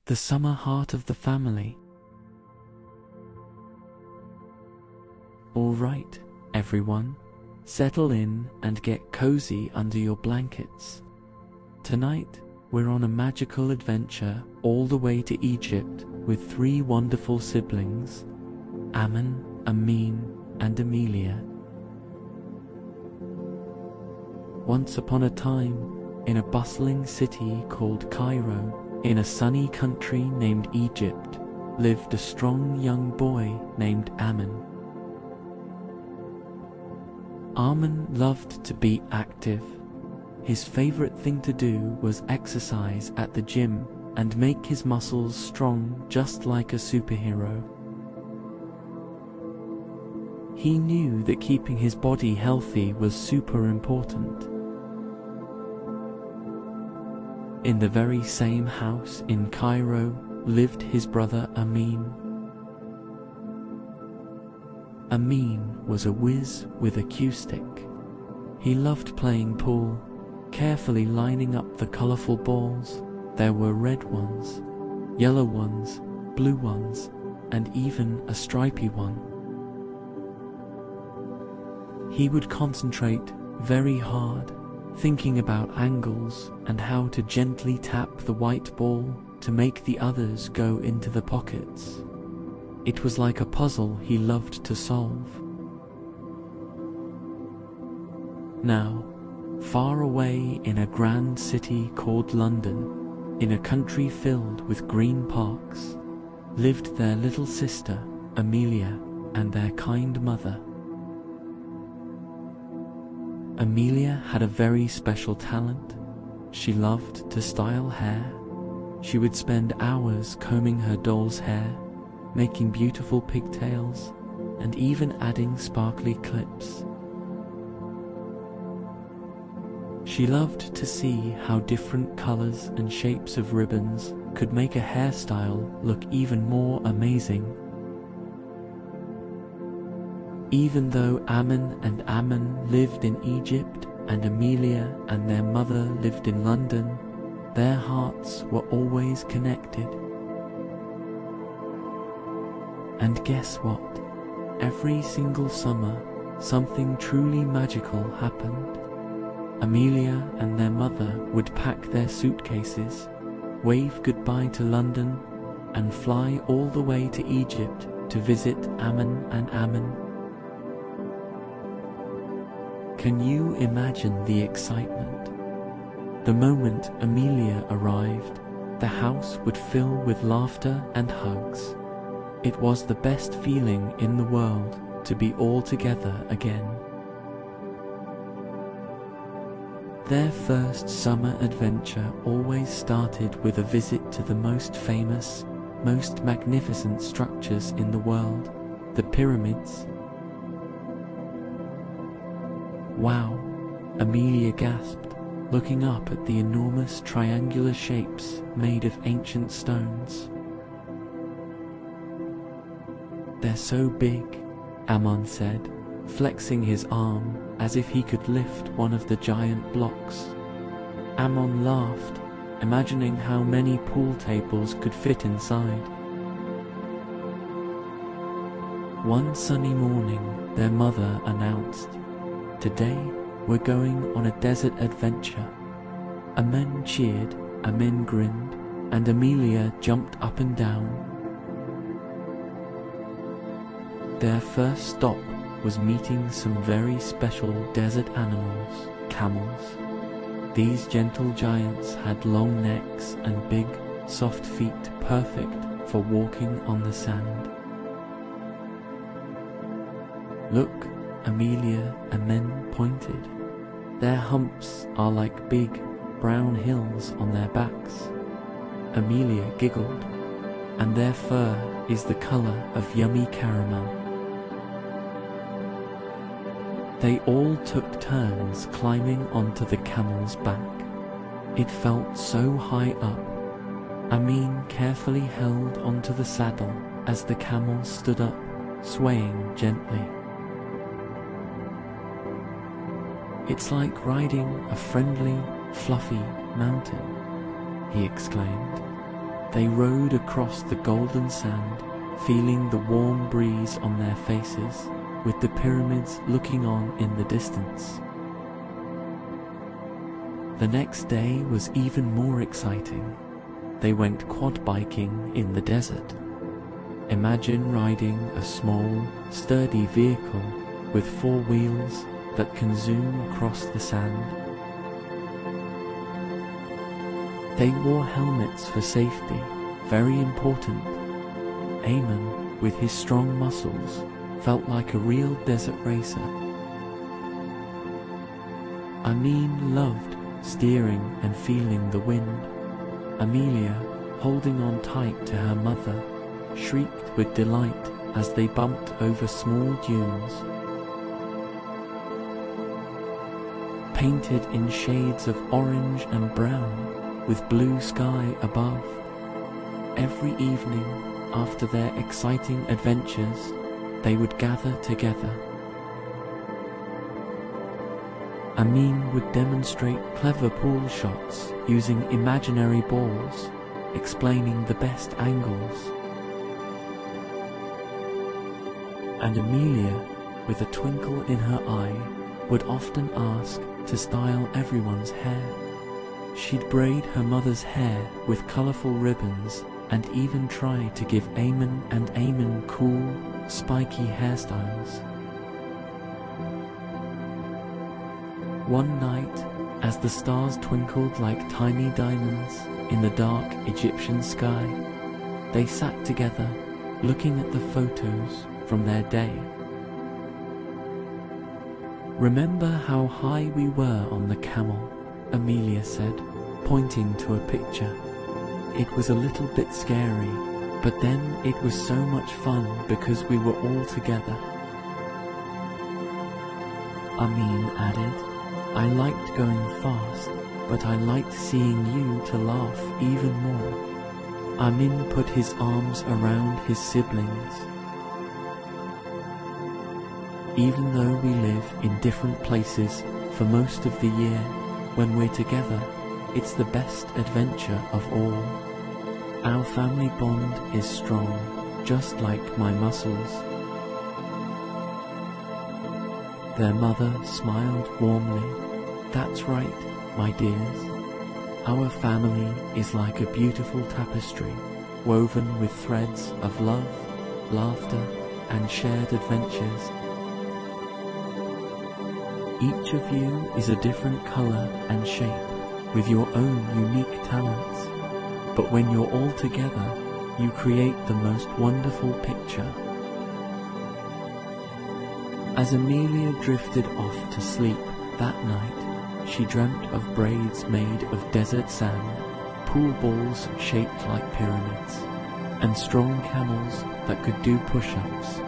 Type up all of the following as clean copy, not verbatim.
the summer heart of the family. All right, everyone, settle in and get cozy under your blankets. Tonight, we're on a magical adventure all the way to Egypt with 3 wonderful siblings, Ammon, Amin, and Amelia. Once upon a time, in a bustling city called Cairo, in a sunny country named Egypt, lived a strong young boy named Ammon. Ammon loved to be active. His favorite thing to do was exercise at the gym and make his muscles strong just like a superhero. He knew that keeping his body healthy was super important. In the very same house in Cairo lived his brother Amin. Amin was a whiz with a cue stick. He loved playing pool, carefully lining up the colorful balls. There were red ones, yellow ones, blue ones, and even a stripy one. He would concentrate very hard, thinking about angles and how to gently tap the white ball to make the others go into the pockets. It was like a puzzle he loved to solve. Now, far away in a grand city called London, in a country filled with green parks, lived their little sister, Amelia, and their kind mother. Amelia had a very special talent. She loved to style hair. She would spend hours combing her doll's hair, making beautiful pigtails, and even adding sparkly clips. She loved to see how different colors and shapes of ribbons could make a hairstyle look even more amazing. Even though Ammon and Ammon lived in Egypt and Amelia and their mother lived in London, their hearts were always connected. And guess what? Every single summer, something truly magical happened. Amelia and their mother would pack their suitcases, wave goodbye to London, and fly all the way to Egypt to visit Ammon and Ammon. Can you imagine the excitement? The moment Amelia arrived, the house would fill with laughter and hugs. It was the best feeling in the world to be all together again. Their first summer adventure always started with a visit to the most famous, most magnificent structures in the world, the pyramids. Wow, Amelia gasped, looking up at the enormous triangular shapes made of ancient stones. They're so big, Ammon said, flexing his arm as if he could lift one of the giant blocks. Ammon laughed, imagining how many pool tables could fit inside. One sunny morning, their mother announced, "Today, we're going on a desert adventure." Ammon cheered, Amin grinned, and Amelia jumped up and down. Their first stop was meeting some very special desert animals, camels. These gentle giants had long necks and big, soft feet perfect for walking on the sand. "Look," Amelia and Amin pointed. "Their humps are like big, brown hills on their backs." Amelia giggled. "And their fur is the color of yummy caramel." They all took turns climbing onto the camel's back. It felt so high up. Amin carefully held onto the saddle as the camel stood up, swaying gently. "It's like riding a friendly, fluffy mountain," he exclaimed. They rode across the golden sand, feeling the warm breeze on their faces, with the pyramids looking on in the distance. The next day was even more exciting. They went quad biking in the desert. Imagine riding a small, sturdy vehicle with 4 wheels that can zoom across the sand. They wore helmets for safety, very important. Ayman, with his strong muscles, felt like a real desert racer. Amin loved steering and feeling the wind. Amelia, holding on tight to her mother, shrieked with delight as they bumped over small dunes. Painted in shades of orange and brown, with blue sky above, every evening after their exciting adventures, they would gather together. Amin would demonstrate clever pool shots using imaginary balls, explaining the best angles. And Amelia, with a twinkle in her eye, would often ask to style everyone's hair. She'd braid her mother's hair with colourful ribbons and even try to give Ayman and Ayman cool, spiky hairstyles. One night, as the stars twinkled like tiny diamonds in the dark Egyptian sky, they sat together, looking at the photos from their day. "Remember how high we were on the camel," Amelia said, pointing to a picture. "It was a little bit scary, but then it was so much fun because we were all together." Amin added, "I liked going fast, but I liked seeing you to laugh even more." Amin put his arms around his siblings. "Even though we live in different places for most of the year, when we're together, it's the best adventure of all. Our family bond is strong, just like my muscles." Their mother smiled warmly. "That's right, my dears. Our family is like a beautiful tapestry, woven with threads of love, laughter, and shared adventures. Each of you is a different color and shape, with your own unique talents. But when you're all together, you create the most wonderful picture." As Amelia drifted off to sleep that night, she dreamt of braids made of desert sand, pool balls shaped like pyramids, and strong camels that could do push-ups.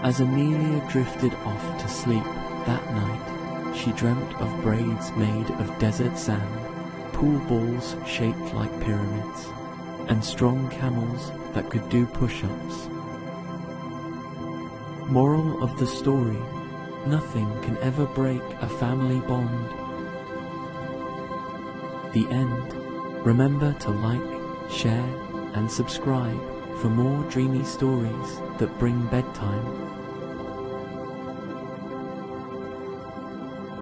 As Amelia drifted off to sleep that night, she dreamt of braids made of desert sand, pool balls shaped like pyramids, and strong camels that could do push-ups. Moral of the story: nothing can ever break a family bond. The end. Remember to like, share, and subscribe for more dreamy stories that bring bedtime.